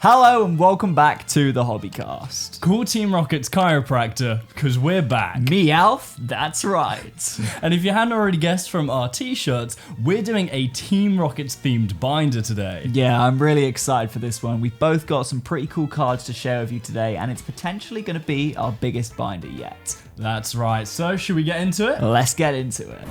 Hello and welcome back to the Hobbycast. Cool Team Rocket's chiropractor, because we're back. Meowth, that's right. And if you hadn't already guessed from our t-shirts, we're doing a Team Rockets themed binder today. Yeah, I'm really excited for this one. We've both got some pretty cool cards to share with you today, and it's potentially going to be our biggest binder yet. That's right. So should we get into it? Let's get into it.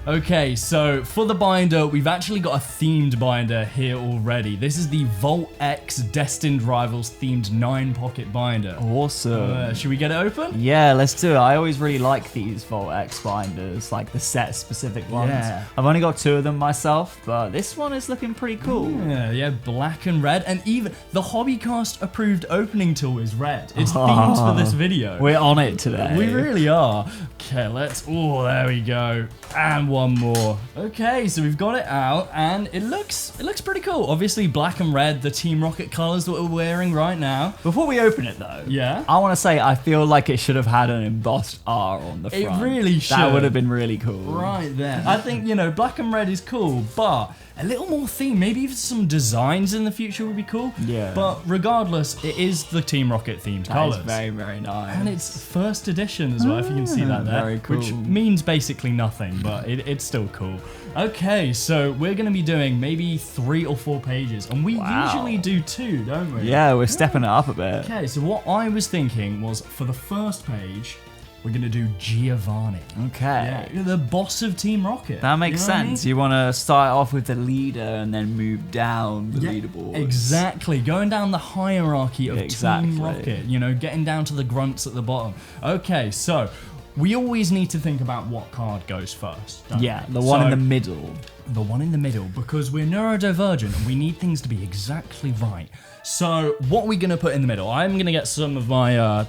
Okay, so for the binder, we've actually got a themed binder here already. This is the Volt X Destined Rivals themed 9-pocket binder. Awesome. Should we get it open? Yeah, let's do it. I always really like these Volt X binders, like the set-specific ones. Yeah. I've only got 2 of them myself, but this one is looking pretty cool. Yeah, black and red, and even the Hobbycast approved opening tool is red. It's themed for this video. We're on it today. We really are. Okay, there we go. And one more. Okay, so we've got it out, and it looks pretty cool. Obviously, black and red, the Team Rocket colors that we're wearing right now. Before we open it, though, Yeah? I want to say I feel like it should have had an embossed R on the front. It really should. That would have been really cool. Right there. I think, black and red is cool, but a little more theme. Maybe even some designs in the future would be cool. Yeah. But regardless, it is the Team Rocket themed colors. That is very, very nice. And it's first edition as well, if you can see that there. Very cool. Which means basically nothing, but it's still cool. Okay, so we're going to be doing maybe 3 or 4 pages. And we usually do 2, don't we? Yeah, we're stepping it up a bit. Okay, so what I was thinking was for the first page, we're going to do Giovanni. Okay. Yeah, the boss of Team Rocket. That makes You know what I sense. mean? You want to start off with the leader and then move down the leaderboard. Exactly. Going down the hierarchy of Exactly. Team Rocket. Getting down to the grunts at the bottom. Okay, so we always need to think about what card goes first. Don't Yeah, we? the one in So, the middle. The one in the middle, because we're neurodivergent and we need things to be exactly right. So what are we going to put in the middle? I'm going to get some of my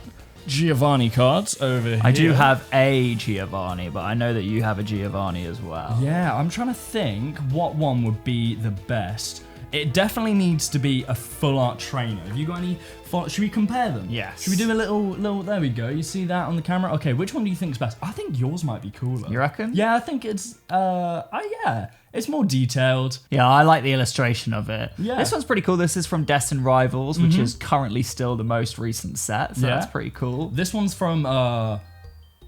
Giovanni cards over here. I do have a Giovanni, but I know that you have a Giovanni as well. Yeah, I'm trying to think what one would be the best. It definitely needs to be a full art trainer. Have you got any? Should we compare them? Yes. Should we do a little? There we go. You see that on the camera? Okay, which one do you think is best? I think yours might be cooler. You reckon? Yeah, I think it's. It's more detailed. Yeah, I like the illustration of it. Yeah. This one's pretty cool. This is from Destined Rivals, which is currently still the most recent set, so that's pretty cool. This one's from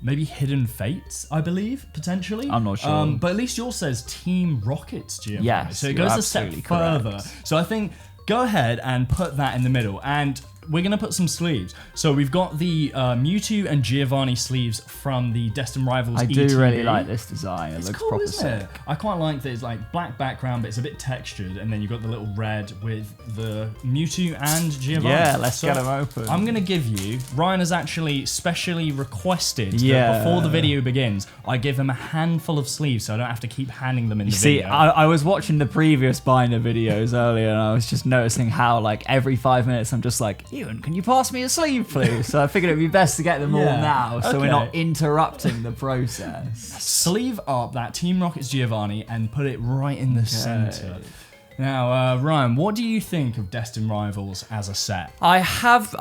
maybe Hidden Fates, I believe, potentially. I'm not sure. But at least yours says Team Rockets, Giovanni. Yes, so it you're goes a step absolutely further. correct. So I think go ahead and put that in the middle, and we're going to put some sleeves. So we've got the Mewtwo and Giovanni sleeves from the Destined Rivals I do ETB. really like this design. It It's looks cool, proper isn't sick. it? I quite like that it's like black background, but it's a bit textured, and then you've got the little red with the Mewtwo and Giovanni. Yeah, let's get them open. I'm going to give you, Ryan has actually specially requested Yeah. that before the video begins, I give him a handful of sleeves so I don't have to keep handing them in the See, video. I was watching the previous binder videos earlier, and I was just noticing how, like, every 5 minutes I'm just like, Euan, can you pass me a sleeve, please? So I figured it'd be best to get them all Yeah. now, so we're Okay. not interrupting the process. Sleeve up that Team Rockets Giovanni and put it right in the center. Now, Ryan, what do you think of Destined Rivals as a set? I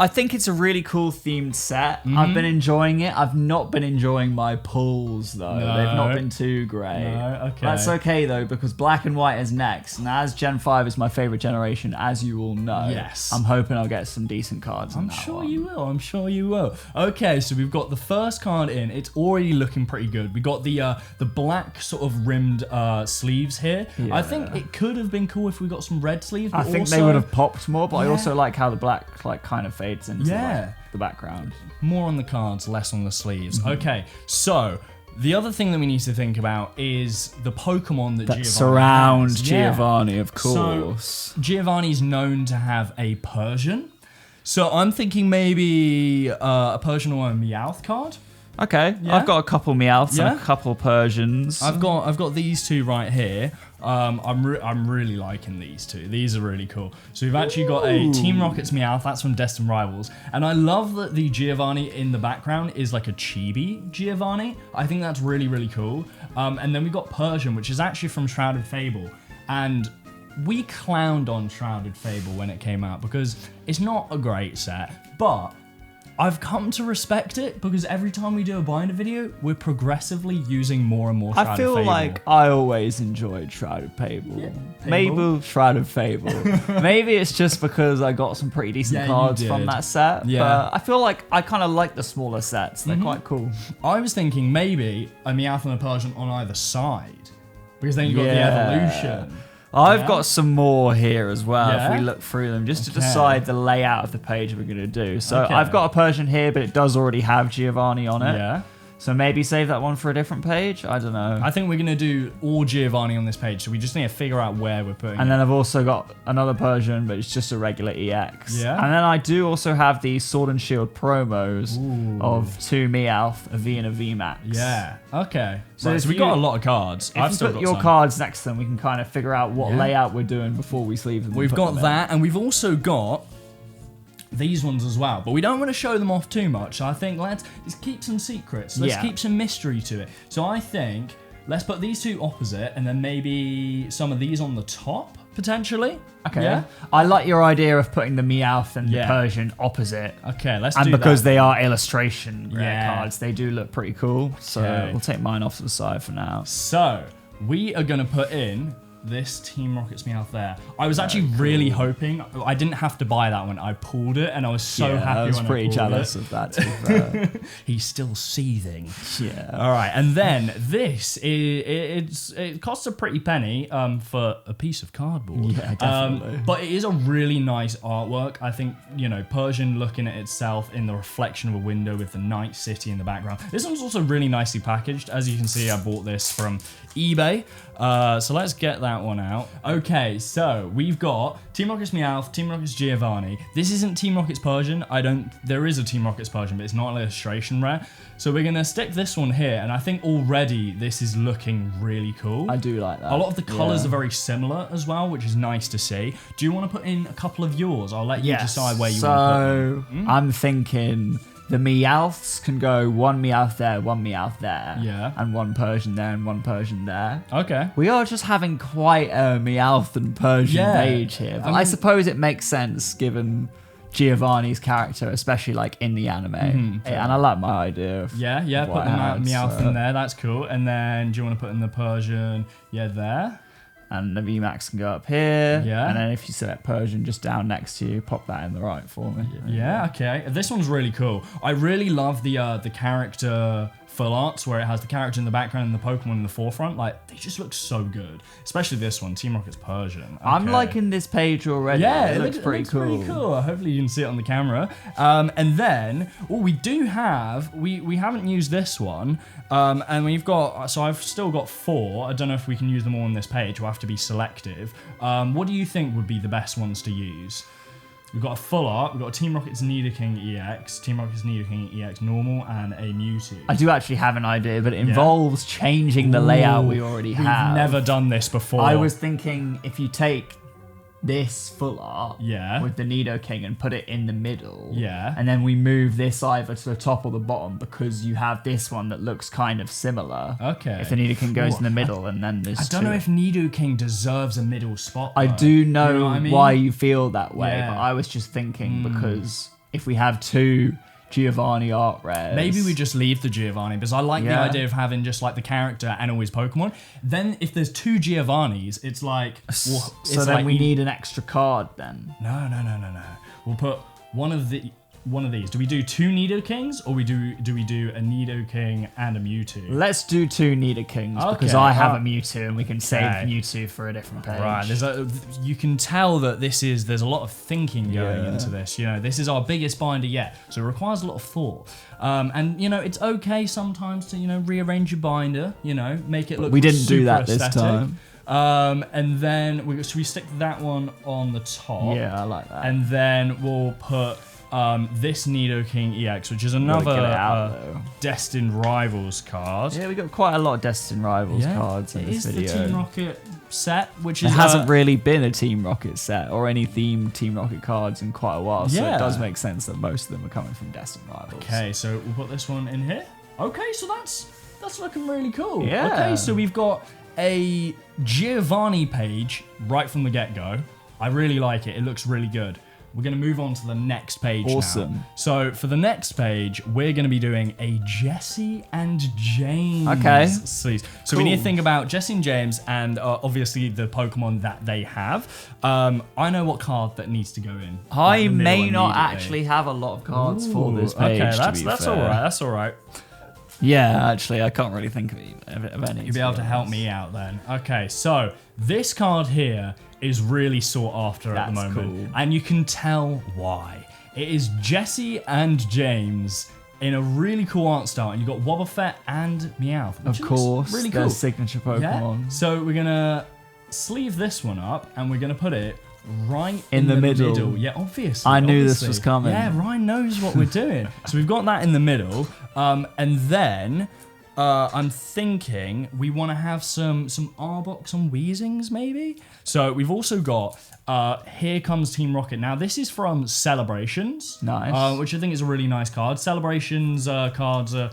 think it's a really cool themed set. I've been enjoying it. I've not been enjoying my pulls, though. No. They've not been too great. No, okay. That's okay, though, because Black and White is next. And as Gen 5 is my favorite generation, as you all know, Yes. I'm hoping I'll get some decent cards in I'm that sure one. you will. I'm sure you will. Okay, so we've got the first card in. It's already looking pretty good. We got the black sort of rimmed sleeves here. Yeah. I think it could have been cool if we got some red sleeves. I But think also, they would have popped more, but I Yeah. also like how the black like kind of fades into Yeah. the background. more on the cards, less on the sleeves. Mm-hmm. Okay, so the other thing that we need to think about is the Pokemon that Giovanni Surround has. Yeah. Giovanni, of So course. Giovanni's known to have a Persian. So I'm thinking maybe a Persian or a Meowth card. Okay, Yeah. I've got a couple Meowths Yeah. and a couple Persians. I've got these two right here. I'm really liking these two. These are really cool. So we've actually got a Team Rockets Meowth. That's from Destined Rivals, and I love that the Giovanni in the background is like a chibi Giovanni. I think that's really cool. And then we've got Persian, which is actually from Shrouded Fable, and we clowned on Shrouded Fable when it came out because it's not a great set, but I've come to respect it because every time we do a binder video, we're progressively using more and more Shrouded I feel Fable. like I always enjoyed Shrouded Fable. Yeah, Maybe Shrouded Fable. Maybe it's just because I got some pretty decent cards from that set. Yeah. But I feel like I kind of like the smaller sets. They're quite cool. I was thinking maybe a Meowth and a Persian on either side because then you got the evolution. I've got some more here as well if we Yeah? look through them just to decide the layout of the page we're going to do. So Okay. I've got a Persian here, but it does already have Giovanni on it. Yeah. So maybe save that one for a different page? I don't know. I think we're going to do all Giovanni on this page, so we just need to figure out where we're putting And it. then I've also got another Persian, but it's just a regular EX. Yeah. And then I do also have the Sword and Shield promos of 2 Meowth, a V and a VMAX. Yeah. Okay. So So, if we you- got a lot of cards. If I've you still put got your some. cards next to them, we can kind of figure out what Yeah. layout we're doing before we sleeve them. and We've put got them in. that, and we've also got these ones as well. But we don't want to show them off too much. So I think let's keep some secrets. Let's keep some mystery to it. So I think let's put these two opposite, and then maybe some of these on the top potentially. Okay. Yeah. I like your idea of putting the Meowth and Yeah. the Persian opposite. Okay. Let's And do because that. they are illustration rare Yeah. cards, they do look pretty cool. So Okay. we'll take mine off to the side for now. So we are gonna put in this Team Rocket's Meowth there. I was actually really hoping I didn't have to buy that one. I pulled it, and I was so happy. I was when pretty I pulled jealous it. of that. To be fair. He's still seething. Yeah. All right, and then this it costs a pretty penny for a piece of cardboard. Yeah, definitely. But it is a really nice artwork. I think Persian looking at itself in the reflection of a window with the night city in the background. This one's also really nicely packaged. As you can see, I bought this from eBay. So let's get that one out. Okay, so we've got Team Rocket's Meowth, Team Rocket's Giovanni. This isn't Team Rocket's Persian. There is a Team Rocket's Persian, but it's not an illustration rare. So we're gonna stick this one here, and I think already this is looking really cool. I do like that. A lot of the colours Yeah. are very similar as well, which is nice to see. Do you want to put in a couple of yours? I'll let you decide where you want to put them. I'm thinking the Meowths can go one Meowth there, one Meowth there. Yeah. And one Persian there and one Persian there. Okay. We are just having quite a Meowth and Persian Yeah. page here. But I I mean- suppose it makes sense given Giovanni's character, especially like in the anime. And I like my idea of Yeah, put what the I had, Meowth so- in there. That's cool. And then do you want to put in the Persian? Yeah, there. And the VMAX can go up here. Yeah. And then if you select Persian just down next to you, pop that in the right for me. Yeah, okay. This one's really cool. I really love the character full arts where it has the character in the background and the Pokemon in the forefront. Like, they just look so good. Especially this one, Team Rocket's Persian. I'm Okay. liking this page already. Yeah, it looks pretty cool. Pretty cool. Hopefully you can see it on the camera. And then, we do have, we haven't used this one, and we've got, so I've still got 4. I don't know if we can use them all on this page. We'll have to be selective. What do you think would be the best ones to use? We've got a full art, we've got a Team Rocket's Nidoking EX, Team Rocket's Nidoking EX normal, and a Mewtwo. I do actually have an idea, but it involves changing the layout we already have. We've never done this before. I was thinking if you take this full art Yeah. with the Nidoking and put it in the middle, Yeah. and then we move this either to the top or the bottom because you have this one that looks kind of similar. Okay. If the Nidoking goes Ooh, in the middle and then there's I don't know if Nidoking deserves a middle spot. I though. do know, what I mean? why you feel that way, Yeah. but I was just thinking because if we have 2 Giovanni art rares, Maybe we just leave the Giovanni because I like the Yeah. idea of having just like the character and always Pokemon. Then if there's 2 Giovannis, it's like well, so it's then like we need an extra card then. no. We'll put one of these. Do we do 2 Nidokings or do we do a Nidoking and a Mewtwo? Let's do 2 Nidokings because Okay, I have alright. a Mewtwo and we can save Okay. Mewtwo for a different page. Right, you can tell that there's a lot of thinking going Yeah. into this. This is our biggest binder yet, so it requires a lot of thought. And it's okay sometimes to rearrange your binder. Make it look. We didn't do super that this aesthetic. time. And then we stick that one on the top. Yeah, I like that. And then we'll put this Nidoking EX, which is Gotta another get it out, though. Destined Rivals card. Yeah, we got quite a lot of Destined Rivals cards in it this is video. the Team Rocket set, which There is hasn't really been a Team Rocket set or any themed Team Rocket cards in quite a while, so Yeah. it does make sense that most of them are coming from Destined Rivals. Okay, so we'll put this one in here. Okay, so that's looking really cool. Yeah. Okay, so we've got a Giovanni page right from the get-go. I really like it. It looks really good. we're going to move on to the next page Awesome. now. So for the next page, we're going to be doing a Jesse and James sleeves. So we need to think about Jesse and James and obviously the Pokemon that they have. I know what card that needs to go in. I may not actually have a lot of cards for this page. Okay, that's all right. That's all right. Yeah, actually, I can't really think of any. You'll be able to help me out then. Okay, so this card here is really sought after at the moment. Cool. And you can tell why. It is Jesse and James in a really cool art style. And you've got Wobbuffet and Meowth. Of course, really their cool. signature Pokemon. Yeah? So we're going to sleeve this one up and we're going to put it right in the middle. Yeah, obviously. I knew this was coming. Yeah, Ryan knows what we're doing. So we've got that in the middle. And then I'm thinking we want to have some Arboks and Weezings maybe. So we've also got Here Comes Team Rocket. Now this is from Celebrations. Nice. Which I think is a really nice card. Celebrations cards are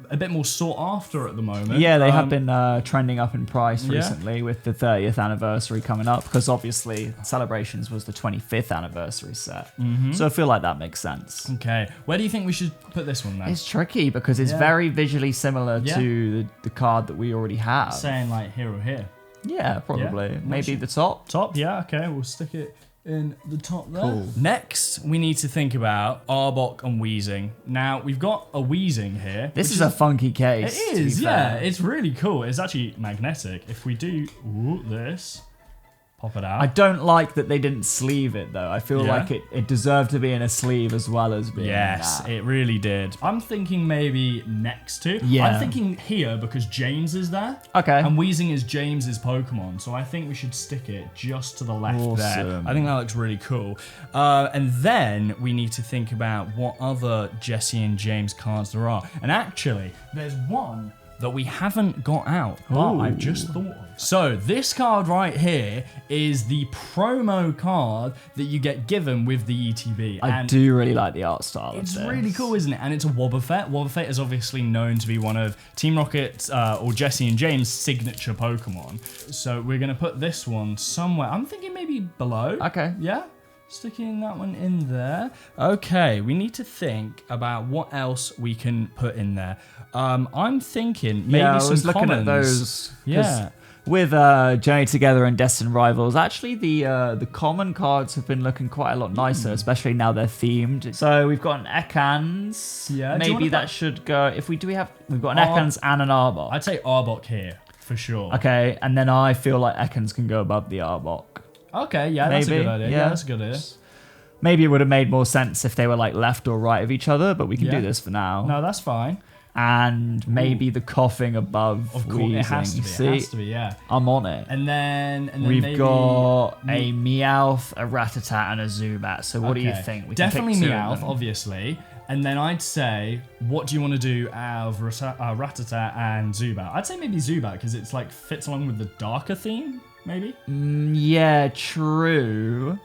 a bit more sought after at the moment. Yeah, they have been trending up in price recently with the 30th anniversary coming up because obviously Celebrations was the 25th anniversary set. So I feel like that makes sense. Okay, where do you think we should put this one then? It's tricky because it's very visually similar to the card that we already have. Saying like here or here. Yeah, probably. Yeah? Maybe the top. Top, yeah, okay, we'll stick it in the top there. Cool. Next, we need to think about Arbok and Weezing. Now, we've got a Weezing here. This is a funky case. It is, yeah. It's really cool. It's actually magnetic. If we do this, pop it out. I don't like that they didn't sleeve it though. I feel like it deserved to be in a sleeve as well as being in that. It really did. I'm thinking maybe next to. Yeah. I'm thinking here because James is there. Okay. And Weezing is James's Pokemon, so I think we should stick it just to the left there. I think that looks really cool. And then we need to think about what other Jesse and James cards there are. And actually, there's one that we haven't got out, but I've just thought of. So this card right here is the promo card that you get given with the ETB. I do really like the art style. It's really cool, isn't it? And it's a Wobbuffet. Wobbuffet is obviously known to be one of Team Rocket's or Jesse and James' signature Pokemon. So we're going to put this one somewhere. I'm thinking maybe below. Okay. Yeah? Sticking that one in there. Okay, we need to think about what else we can put in there. I'm thinking maybe I some was looking commons. at those. Yeah. With Journey Together and Destined Rivals, actually the common cards have been looking quite a lot nicer, especially now they're themed. So we've got an Ekans. Yeah. Maybe that should go. We've got an Ekans and an Arbok. I'd say Arbok here for sure. Okay, and then I feel like Ekans can go above the Arbok. Okay, yeah, that's a good idea. Yeah, that's a good idea. Maybe it would have made more sense if they were like left or right of each other, but we can do this for now. No, that's fine. And maybe the coughing above. Of course, it has to be. See? It has to be, yeah. I'm on it. And then We've maybe got a Meowth, a Rattata, and a Zubat. So what do you think? We definitely can pick Meowth, obviously. And then I'd say, what do you want to do out of Rattata and Zubat? I'd say maybe Zubat because it's like fits along with the darker theme, maybe. Yeah, true.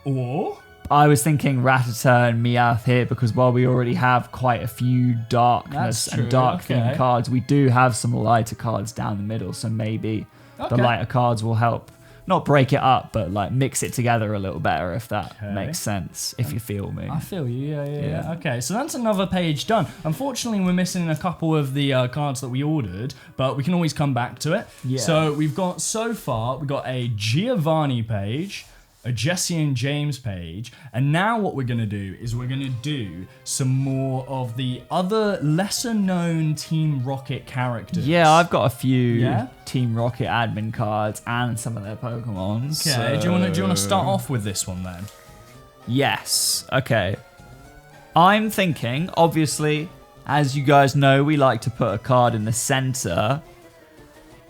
Or I was thinking Rattata and Meowth here because while we already have quite a few darkness and dark themed cards, we do have some lighter cards down the middle. So maybe the lighter cards will help not break it up, but like mix it together a little better, if that makes sense, if you feel me. I feel you, yeah. Okay, so that's another page done. Unfortunately, we're missing a couple of the cards that we ordered, but we can always come back to it. Yeah. So we've got, so far, we've got a Giovanni page, a Jesse and James page, and now what we're going to do is we're going to do some more of the other lesser known Team Rocket characters. Yeah, I've got a few Team Rocket admin cards and some of their Pokemon. Okay, so... do you want to start off with this one then? Yes, okay. I'm thinking, obviously, as you guys know, we like to put a card in the center.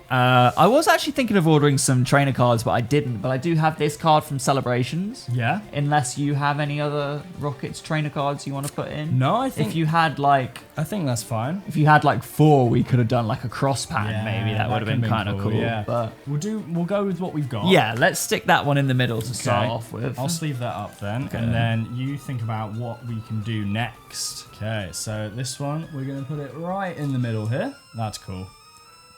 I was actually thinking of ordering some trainer cards, but I didn't. But I do have this card from Celebrations. Yeah. Unless you have any other Rockets trainer cards you want to put in. No, I think... If you had like... I think that's fine. If you had like 4, we could have done like a cross pack maybe. That would have been kind of cool. Yeah. But we'll go with what we've got. Yeah, let's stick that one in the middle to start off with. I'll sleeve that up then. Okay. And then you think about what we can do next. Okay, so this one, we're going to put it right in the middle here. That's cool.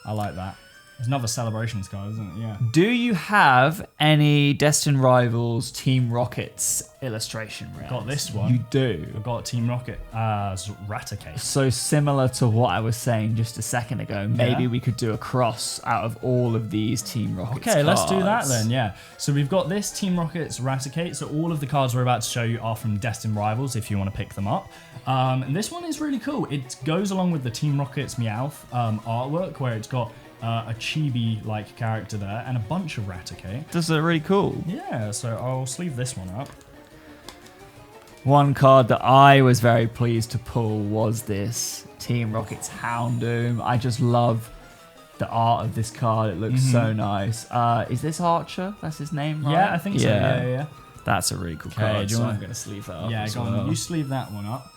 I like that. There's another Celebrations card, isn't it? Yeah. Do you have any Destined Rivals Team Rockets illustration rares? Got this one. You do. I've got Team Rocket Raticate. So similar to what I was saying just a second ago, maybe we could do a cross out of all of these Team Rockets Okay, cards. let's do that then, yeah. So we've got this Team Rockets Raticate. So all of the cards we're about to show you are from Destined Rivals if you want to pick them up. And this one is really cool. It goes along with the Team Rockets Meowth artwork where it's got a chibi-like character there and a bunch of Raticate. This is really cool. Yeah, so I'll sleeve this one up. One card that I was very pleased to pull was this Team Rockets Houndoom. I just love the art of this card. It looks so nice. Is this Archer? That's his name, right? Yeah, I think so. Yeah. That's a really cool card. So I'm going to sleeve that up. Yeah, as go well. on. You sleeve that one up.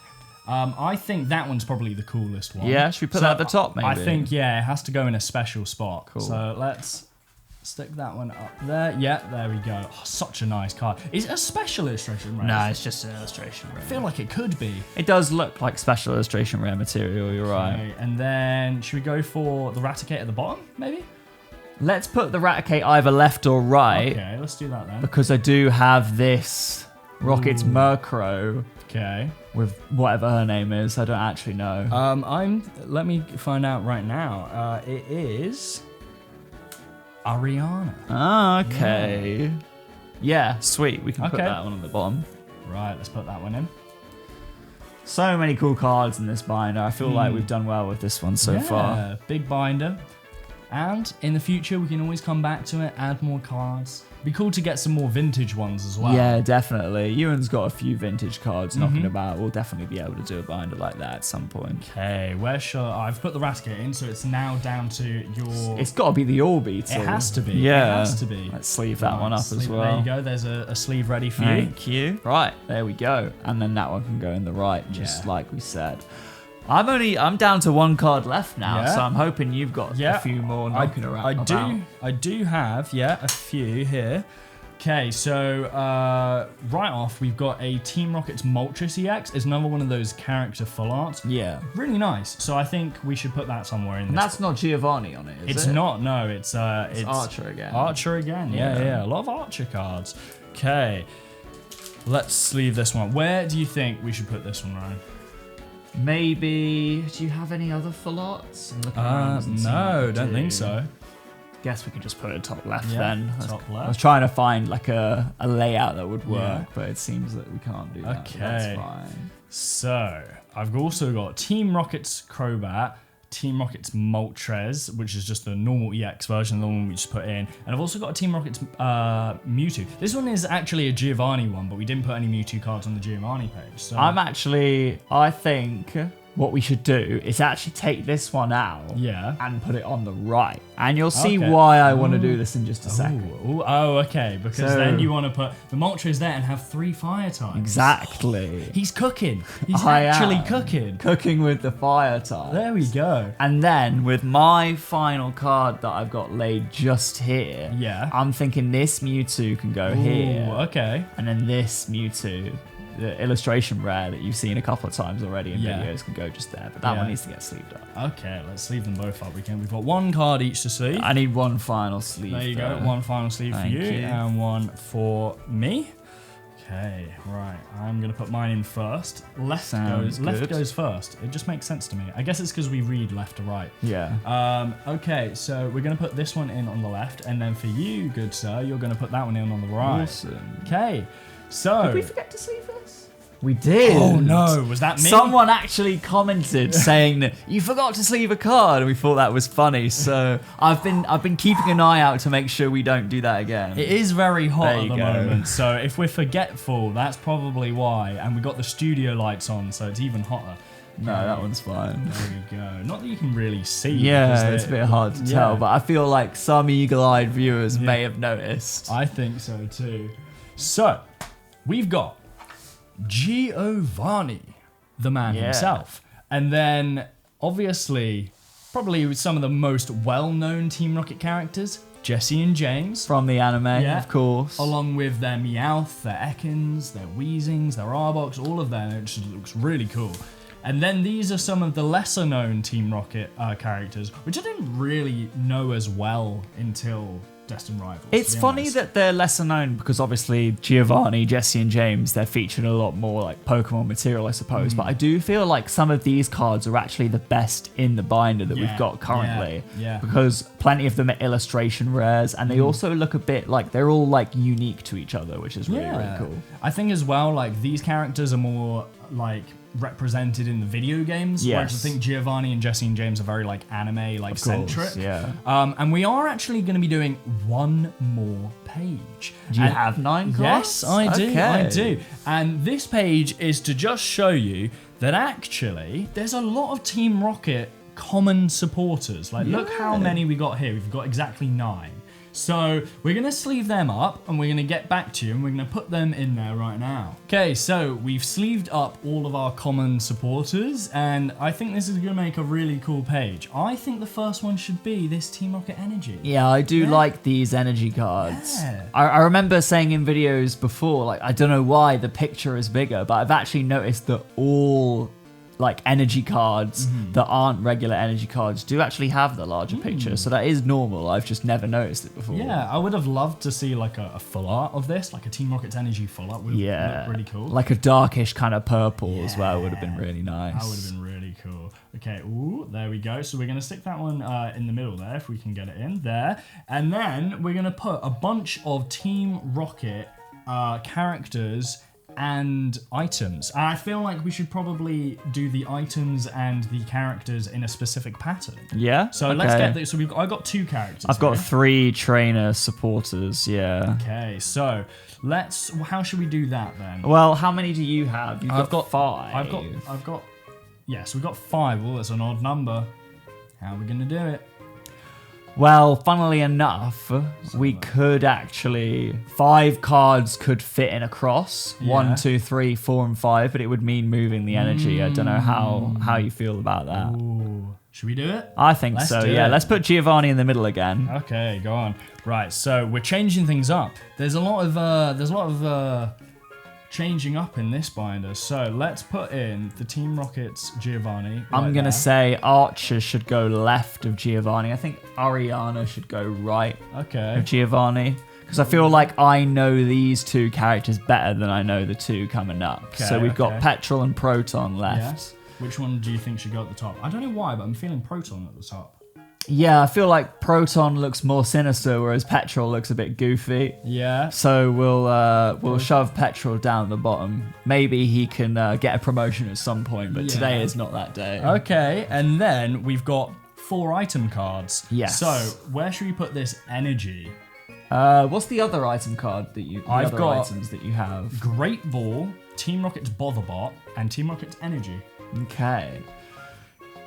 I think that one's probably the coolest one. Yeah, should we put that at the top, maybe? I think, yeah, it has to go in a special spot. Cool. So let's stick that one up there. Yeah, there we go. Oh, such a nice card. Is it a special illustration rare? No, it's just an illustration rare. I feel like it could be. It does look like special illustration rare material, you're right. Okay, and then should we go for the Raticate at the bottom, maybe? Let's put the Raticate either left or right. Okay, let's do that then. Because I do have this Rockets Murkrow. Okay. With whatever her name is, I don't actually know. Let me find out right now. It is Ariana. Ah, okay. Yeah, sweet. We can put that one on the bottom. Right, let's put that one in. So many cool cards in this binder. I feel like we've done well with this one so far. Big binder. And in the future, we can always come back to it, add more cards. Be cool to get some more vintage ones as well. Yeah, definitely. Euan's got a few vintage cards knocking about. We'll definitely be able to do a binder like that at some point. Okay, where shall I've put the Raticate in, so it's now down to your... It's got to be the Orbeetle. It has to be. Yeah. It has to be. Let's sleeve that one up as well. There you go. There's a sleeve ready for you. Thank you. Right, there we go. And then that one can go in the right, just like we said. I'm down to one card left now, so I'm hoping you've got a few more knocking around. I do have, a few here. Okay, so right off, we've got a Team Rockets Moltres EX. It's another one of those character full arts. Yeah. Really nice. So I think we should put that somewhere in this. And that's not Giovanni on it, is it? It's not, no. It's Archer again. Archer again, yeah. A lot of Archer cards. Okay, let's sleeve this one. Where do you think we should put this one, Ryan? Maybe. Do you have any other full arts? No, don't think so. Guess we could just put it top left then. Top left. I was trying to find like a layout that would work, but it seems that we can't do that. Okay. That's fine. So I've also got Team Rockets Crobat, Team Rockets Moltres, which is just the normal EX version, the one we just put in. And I've also got a Team Rockets Mewtwo. This one is actually a Giovanni one, but we didn't put any Mewtwo cards on the Giovanni page. So I think what we should do is actually take this one out and put it on the right. And you'll see why I want to do this in just a second. Oh, okay. Because then you want to put the Moltres there and have 3 fire types. Exactly. He's cooking. He's actually cooking. Cooking with the fire type. There we go. And then with my final card that I've got laid just here, I'm thinking this Mewtwo can go here. Okay. And then this Mewtwo, the illustration rare that you've seen a couple of times already in videos, can go just there, but that one needs to get sleeved up. Okay, let's sleeve them both up. We've got one card each to sleeve. I need one final sleeve. There you go, one final sleeve for you and one for me. Okay, right. I'm gonna put mine in first. Left goes first. It just makes sense to me. I guess it's because we read left to right. Yeah. Okay, so we're gonna put this one in on the left, and then for you, good sir, you're gonna put that one in on the right. Awesome. Okay. So did we forget to sleeve this? We did. Oh no, was that me? Someone actually commented saying that you forgot to sleeve a card, and we thought that was funny. So I've been keeping an eye out to make sure we don't do that again. It is very hot at the moment, so if we're forgetful, that's probably why. And we got the studio lights on, so it's even hotter. No, that one's fine. There we go. Not that you can really see. Yeah, it's a bit hard to tell, but I feel like some eagle-eyed viewers may have noticed. I think so too. So we've got Giovanni, the man himself. And then, obviously, probably some of the most well-known Team Rocket characters, Jesse and James. From the anime, of course. Along with their Meowth, their Ekans, their Weezings, their Arbok, all of them. It just looks really cool. And then these are some of the lesser known Team Rocket characters, which I didn't really know as well until Destined Rivals. It's funny that they're lesser known because obviously Giovanni, Jesse, and James, they're featured a lot more like Pokemon material, I suppose. But I do feel like some of these cards are actually the best in the binder that we've got currently. Yeah. Because plenty of them are illustration rares, and they also look a bit like they're all like unique to each other, which is really, really cool. I think as well, like these characters are more like represented in the video games, whereas I think Giovanni and Jesse and James are very like anime like centric. And we are actually going to be doing one more page. Do you have 9 cards? Yes, I do. And this page is to just show you that actually there's a lot of Team Rocket common supporters. Like look how many we got here. We've got exactly 9. So we're going to sleeve them up and we're going to get back to you and we're going to put them in there right now. Okay, so we've sleeved up all of our common supporters and I think this is going to make a really cool page. I think the first one should be this Team Rocket Energy. Yeah, I do like these energy cards. Yeah. I remember saying in videos before, like, I don't know why the picture is bigger, but I've actually noticed that all like energy cards that aren't regular energy cards do actually have the larger picture, so that is normal. I've just never noticed it before. Yeah, I would have loved to see like a full art of this, like a Team Rocket's Energy full art would have looked really cool. Like a darkish kind of purple as well would have been really nice. That would have been really cool. Okay, ooh, there we go. So we're going to stick that one in the middle there, if we can get it in there. And then we're going to put a bunch of Team Rocket characters and items. And I feel like we should probably do the items and the characters in a specific pattern. Yeah. So let's get this. So I got 2 characters. I've got 3 trainer supporters. Yeah. Okay. So how should we do that then? Well, how many do you have? I've got 5. I've got. Yes, we've got 5. Oh, that's an odd number. How are we gonna do it? Well, funnily enough, we could actually 5 cards could fit in a cross. 1, 2, 3, 4, and 5, but it would mean moving the energy. I don't know how you feel about that. Ooh. Should we do it? I think so. Yeah, let's put Giovanni in the middle again. Okay, go on. Right, so we're changing things up. There's a lot of changing up in this binder. So let's put in the Team Rocket's Giovanni. I'm going to say Archer should go left of Giovanni. I think Ariana should go right of Giovanni. Because I feel like I know these 2 characters better than I know the 2 coming up. Okay, so we've got Petrol and Proton left. Yeah. Which one do you think should go at the top? I don't know why, but I'm feeling Proton at the top. Yeah, I feel like Proton looks more sinister, whereas Petrol looks a bit goofy. Yeah. So we'll shove Petrol down the bottom. Maybe he can get a promotion at some point, but today is not that day. Okay, and then we've got 4 item cards. Yes. So where should we put this energy? What's the other item card that you? I've got items that you have. Great Ball, Team Rocket's Botherbot, and Team Rocket's Energy. Okay.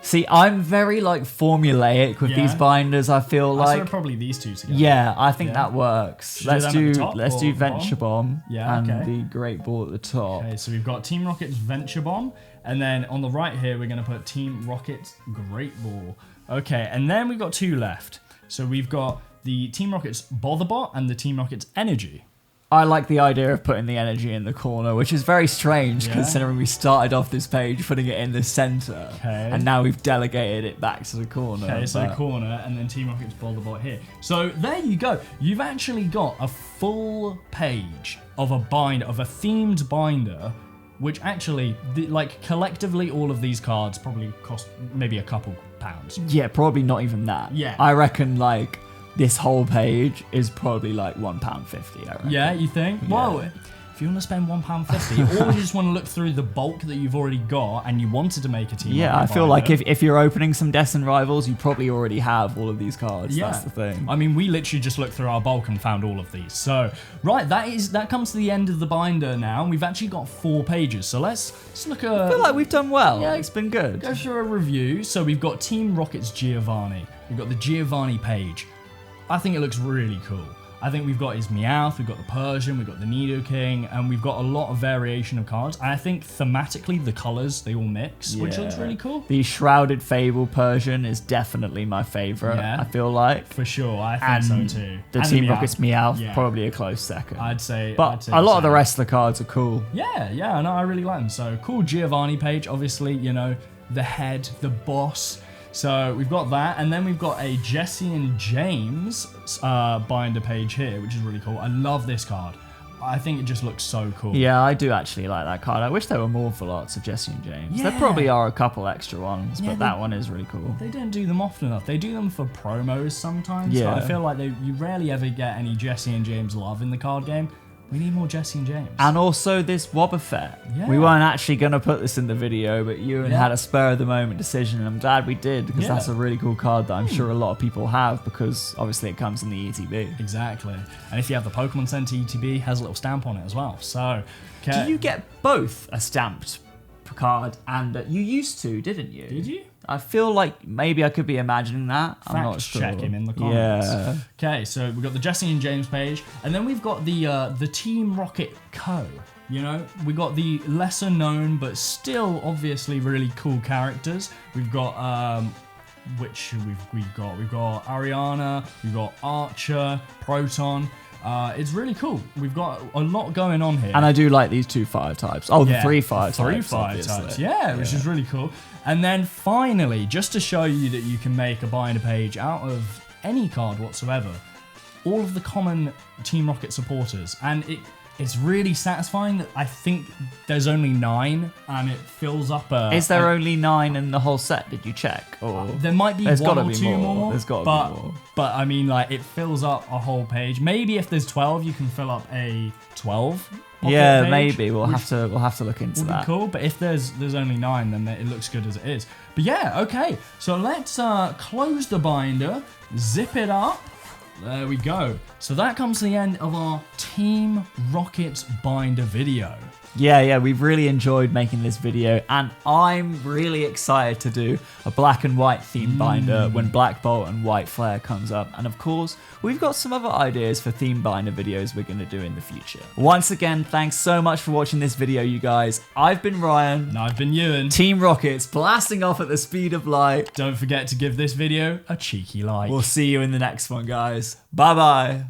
See, I'm very like formulaic with these binders. I feel like so probably these 2 together. Yeah, I think that works. Should let's do Venture Bomb and okay. the Great Ball at the top. Okay, so we've got Team Rocket's Venture Bomb, and then on the right here we're going to put Team Rocket's Great Ball. Okay, and then we've got 2 left. So we've got the Team Rocket's Botherbot and the Team Rocket's Energy. I like the idea of putting the energy in the corner, which is very strange considering we started off this page putting it in the center, and now we've delegated it back to the corner. Okay, so the corner, and then Team Rocket's Botherbot here. So there you go. You've actually got a full page of a binder, of a themed binder, which actually, like collectively, all of these cards probably cost maybe a couple pounds. Yeah, probably not even that. Yeah, I reckon like. This whole page is probably like £1.50, I reckon. Yeah, you think? Yeah. Well, if you want to spend £1.50, or you just want to look through the bulk that you've already got and you wanted to make a team. Yeah, I feel like if you're opening some Destined Rivals, you probably already have all of these cards. Yeah. That's the thing. I mean, we literally just looked through our bulk and found all of these. So, right, that comes to the end of the binder now. We've actually got 4 pages. So let's look at... I feel like we've done well. Yeah, it's been good. Go through a review. So we've got Team Rocket's Giovanni. We've got the Giovanni page. I think it looks really cool. I think we've got his Meowth, we've got the Persian, we've got the Nidoking, and we've got a lot of variation of cards. I think thematically the colors, they all mix, which looks really cool. The Shrouded Fable Persian is definitely my favorite, I feel like. For sure, I think so too. The Team Rocket's Meowth, probably a close second. I'd say. But a lot of the rest of the cards are cool. Yeah, no, I really like them. So cool Giovanni page, obviously, you know, the head, the boss. So we've got that, and then we've got a Jesse and James binder page here, which is really cool. I love this card. I think it just looks so cool. Yeah, I do actually like that card. I wish there were more for lots of Jesse and James. There probably are a couple extra ones, but that one is really cool. They don't do them often enough. They do them for promos sometimes. But I feel like you rarely ever get any Jesse and James love in the card game. We need more Jesse and James. And also this Wobbuffet. Yeah. We weren't actually going to put this in the video, but Euan had a spur of the moment decision, and I'm glad we did, because that's a really cool card that I'm sure a lot of people have, because obviously it comes in the ETB. Exactly. And if you have the Pokemon Center ETB, it has a little stamp on it as well. So, do you get both a stamped card and you used to, didn't you? Did you? I feel like maybe I could be imagining that. I'm not sure. Check him in the comments. Yeah. Okay, so we've got the Jesse and James page, and then we've got the Team Rocket Co. You know, we got the lesser known but still obviously really cool characters. We've got which we've got Ariana, we've got Archer, Proton. It's really cool. We've got a lot going on here. And I do like these 2 fire types. Oh, the 3 fire types. 3 fire types, which is really cool. And then finally, just to show you that you can make a binder page out of any card whatsoever, all of the common Team Rocket supporters. And it's really satisfying that I think there's only 9 and it fills up a... Is there only 9 in the whole set? Did you check? Or there might be one or 2 more. There's got to be more. But I mean, like, it fills up a whole page. Maybe if there's 12, you can fill up a 12. Yeah, maybe we'll have to look into that. Would be cool, but if there's only 9, then it looks good as it is. But yeah, okay. So let's close the binder, zip it up. There we go. So that comes to the end of our Team Rocket binder video. Yeah, we've really enjoyed making this video, and I'm really excited to do a black and white theme binder when Black Bolt and White Flare comes up. And of course, we've got some other ideas for theme binder videos we're going to do in the future. Once again, thanks so much for watching this video, you guys. I've been Ryan. And I've been Euan. Team Rockets blasting off at the speed of light. Don't forget to give this video a cheeky like. We'll see you in the next one, guys. Bye-bye.